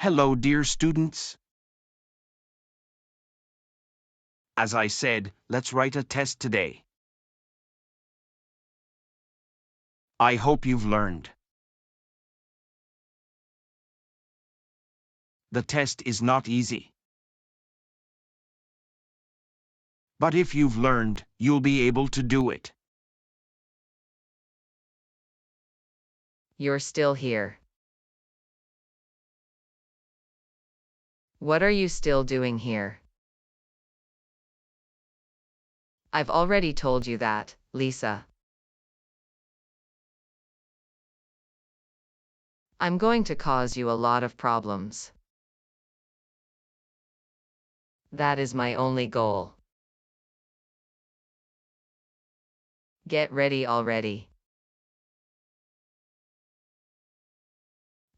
Hello, dear students. As I said, let's write a test today. I hope you've learned. The test is not easy. But if you've learned, you'll be able to do it. You're still here. What are you still doing here? I've already told you that, Lisa. I'm going to cause you a lot of problems. That is my only goal. Get ready already.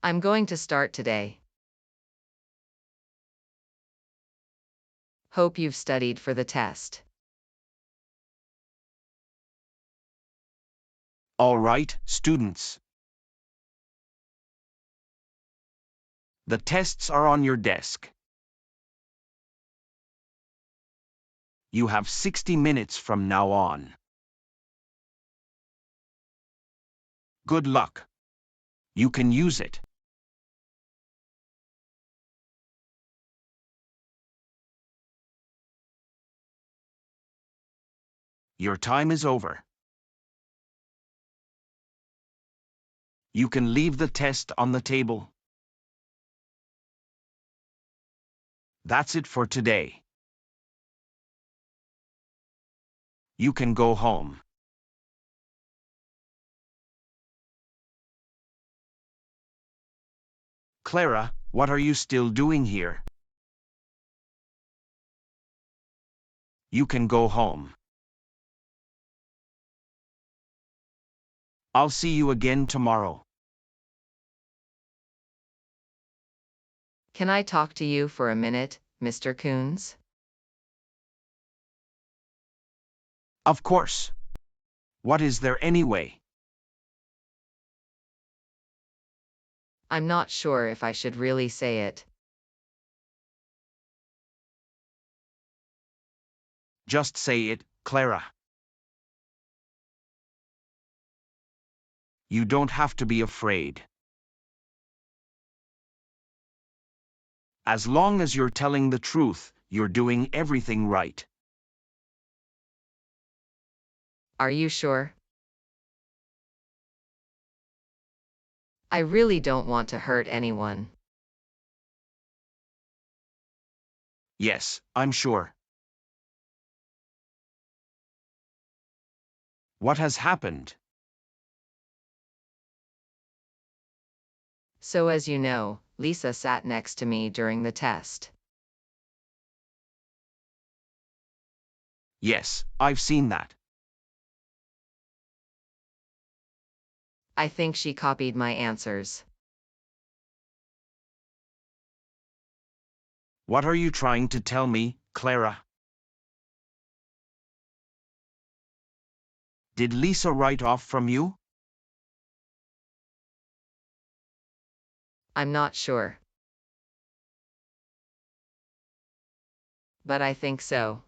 I'm going to start today. Hope you've studied for the test. All right, students. The tests are on your desk. You have 60 minutes from now on. Good luck. You can use it. Your time is over. You can leave the test on the table. That's it for today. You can go home. Clara, what are you still doing here? You can go home. I'll see you again tomorrow. Can I talk to you for a minute, Mr. Coons? Of course. What is there anyway? I'm not sure if I should really say it. Just say it, Clara. You don't have to be afraid. As long as you're telling the truth, you're doing everything right. Are you sure? I really don't want to hurt anyone. Yes, I'm sure. What has happened? So as you know, Lisa sat next to me during the test. Yes, I've seen that. I think she copied my answers. What are you trying to tell me, Clara? Did Lisa write off from you? I'm not sure. But I think so.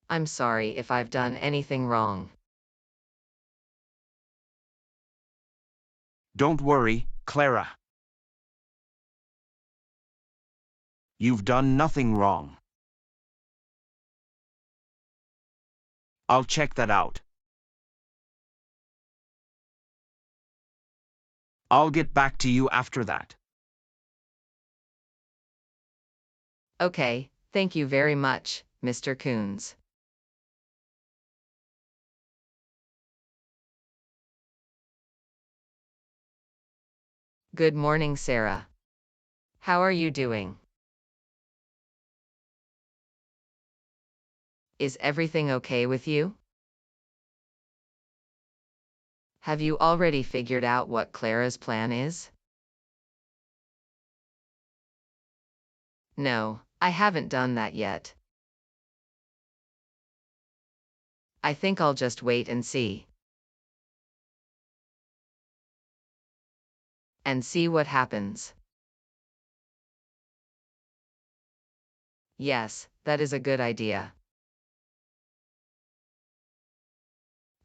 I'm sorry if I've done anything wrong. Don't worry, Clara. You've done nothing wrong. I'll check that out. I'll get back to you after that. Okay, thank you very much, Mr. Coons. Good morning, Sarah. How are you doing? Is everything okay with you? Have you already figured out what Clara's plan is? No, I haven't done that yet. I think I'll just wait and see. and see what happens. Yes, that is a good idea.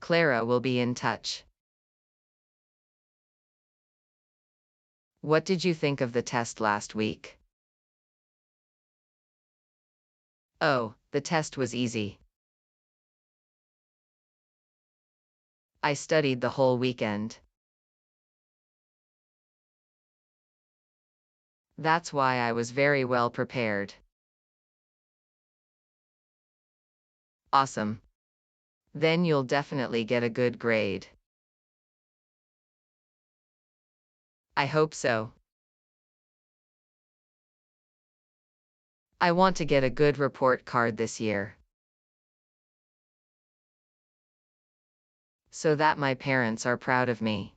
Clara will be in touch. What did you think of the test last week? Oh, the test was easy. I studied the whole weekend. That's why I was very well prepared. Awesome. Then you'll definitely get a good grade. I hope so. I want to get a good report card this year, so that my parents are proud of me.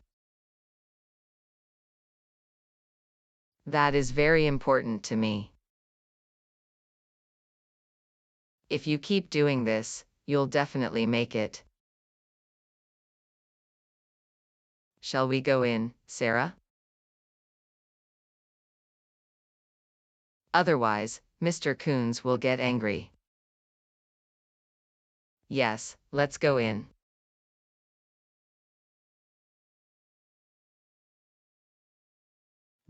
That is very important to me. If you keep doing this, you'll definitely make it. Shall we go in, Sarah? Otherwise, Mr. Coons will get angry. Yes, let's go in.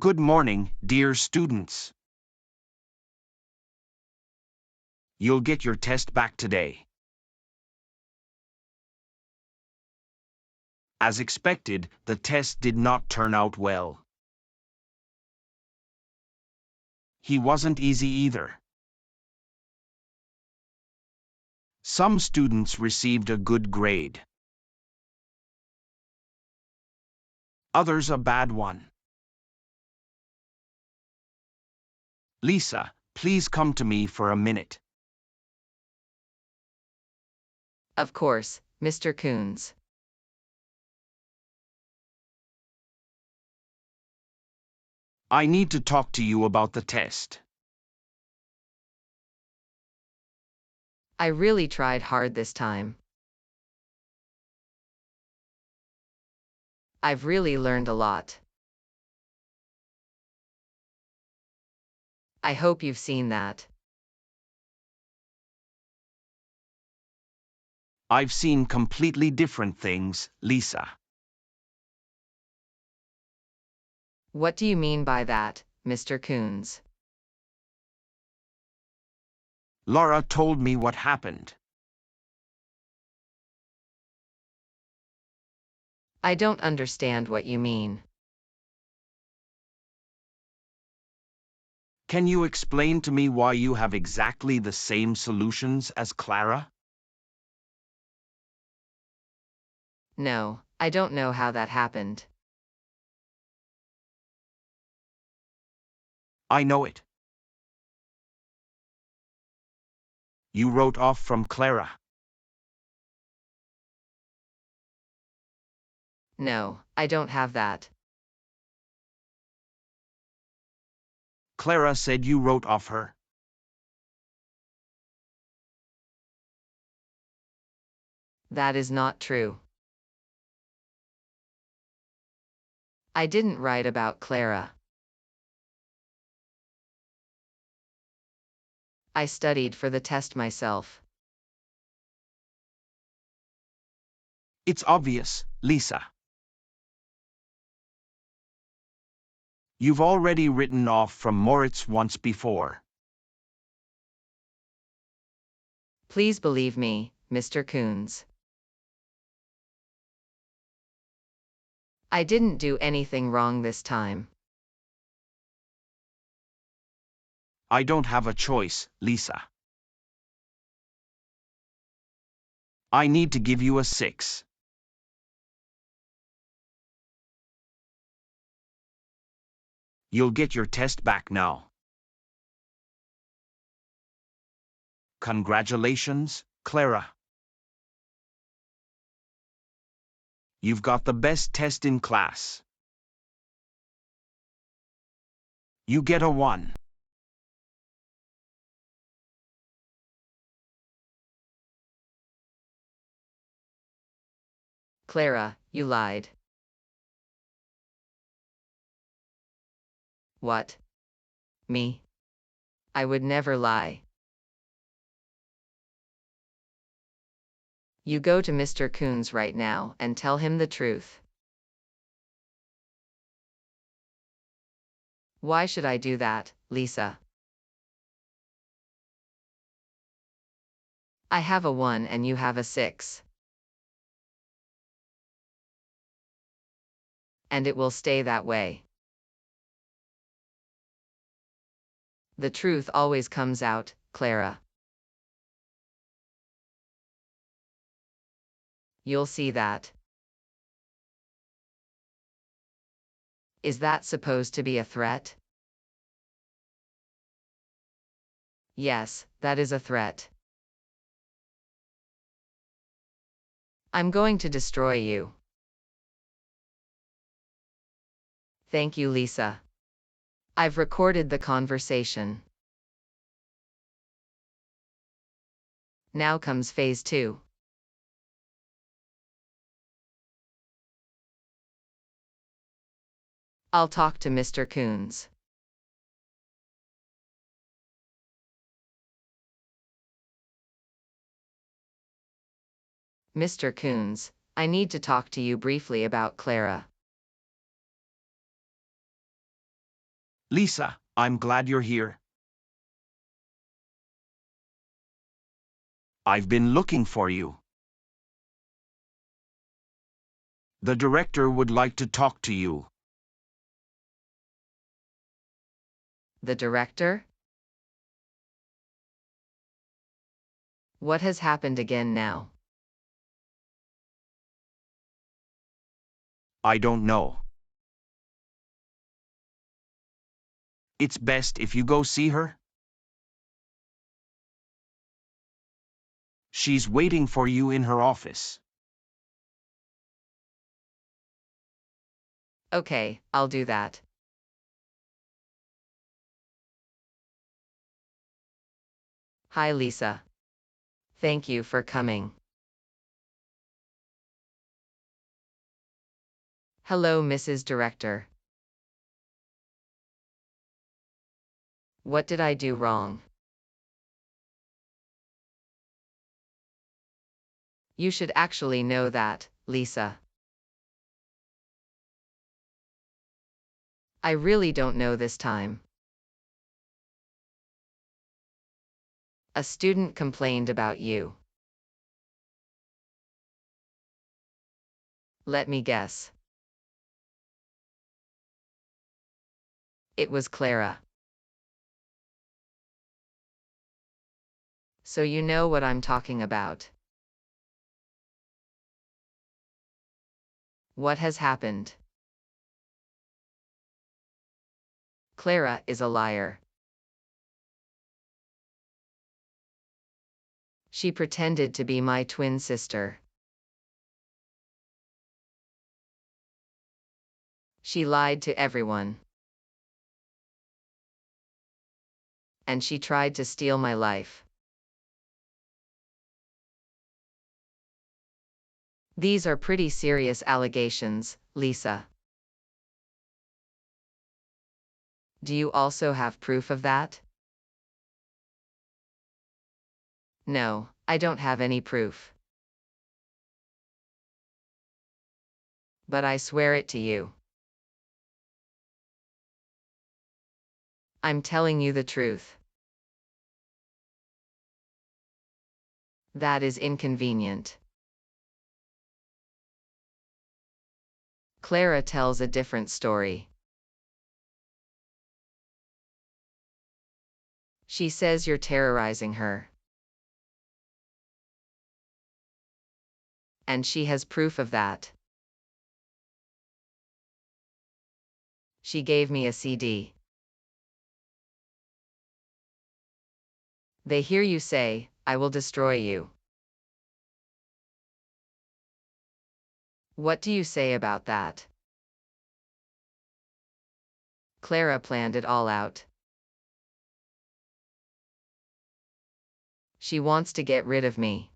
Good morning, dear students. You'll get your test back today. As expected, the test did not turn out well. He wasn't easy either. Some students received a good grade. Others a bad one. Lisa, please come to me for a minute. Of course, Mr. Coons. I need to talk to you about the test. I really tried hard this time. I've really learned a lot. I hope you've seen that. I've seen completely different things, Lisa. What do you mean by that, Mr. Coons? Laura told me what happened. I don't understand what you mean. Can you explain to me why you have exactly the same solutions as Clara? No, I don't know how that happened. I know it. You wrote off from Clara. No, I don't have that. Clara said you wrote off her. That is not true. I didn't write about Clara. I studied for the test myself. It's obvious, Lisa. You've already written off from Moritz once before. Please believe me, Mr. Coons. I didn't do anything wrong this time. I don't have a choice, Lisa. I need to give you a 6. You'll get your test back now. Congratulations, Clara. You've got the best test in class. You get a 1. Clara, you lied. What? Me? I would never lie. You go to Mr. Coons right now and tell him the truth. Why should I do that, Lisa? I have a 1 and you have a 6. And it will stay that way. The truth always comes out, Clara. You'll see that. Is that supposed to be a threat? Yes, that is a threat. I'm going to destroy you. Thank you, Lisa. I've recorded the conversation. Now comes phase 2. I'll talk to Mr. Coons. Mr. Coons, I need to talk to you briefly about Clara. Lisa, I'm glad you're here. I've been looking for you. The director would like to talk to you. The director? What has happened again now? I don't know. It's best if you go see her. She's waiting for you in her office. Okay, I'll do that. Hi, Lisa. Thank you for coming. Hello, Mrs. Director. What did I do wrong? You should actually know that, Lisa. I really don't know this time. A student complained about you. Let me guess. It was Clara. So you know what I'm talking about. What has happened? Clara is a liar. She pretended to be my twin sister. She lied to everyone. And she tried to steal my life. These are pretty serious allegations, Lisa. Do you also have proof of that? No, I don't have any proof. But I swear it to you. I'm telling you the truth. That is inconvenient. Clara tells a different story. She says you're terrorizing her. And she has proof of that. She gave me a CD. They hear you say, I will destroy you. What do you say about that? Clara planned it all out. She wants to get rid of me.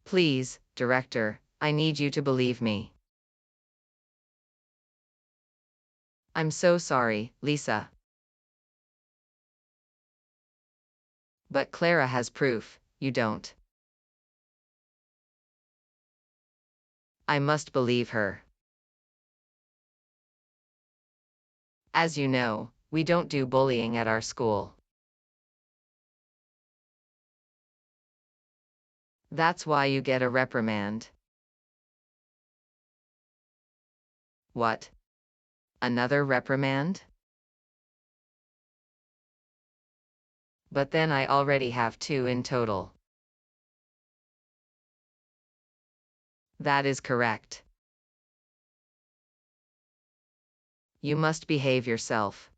Please, director, I need you to believe me. I'm so sorry, Lisa. But Clara has proof, you don't. I must believe her. As you know, we don't do bullying at our school. That's why you get a reprimand. What? Another reprimand? But then I already have 2 in total. That is correct. You must behave yourself.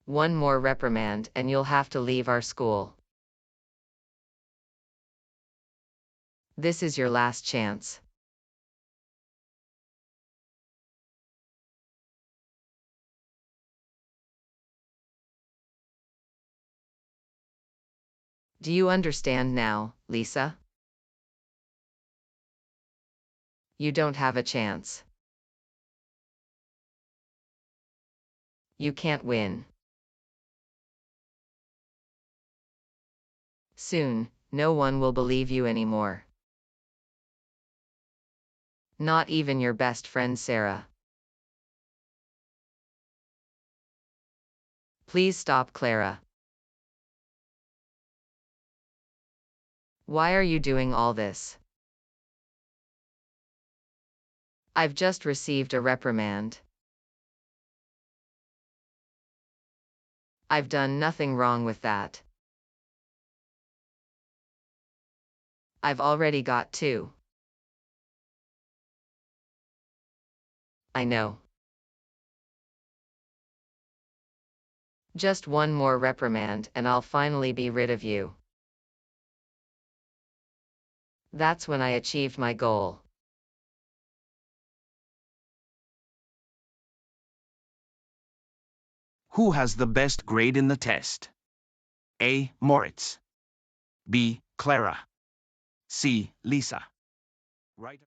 1 more reprimand and you'll have to leave our school. This is your last chance. Do you understand now, Lisa? You don't have a chance. You can't win. Soon, no one will believe you anymore. Not even your best friend Sarah. Please stop, Clara. Why are you doing all this? I've just received a reprimand. I've done nothing wrong with that. I've already got 2. I know. Just 1 more reprimand and I'll finally be rid of you. That's when I achieved my goal. Who has the best grade in the test? A. Moritz. B. Clara. C. Lisa. Right.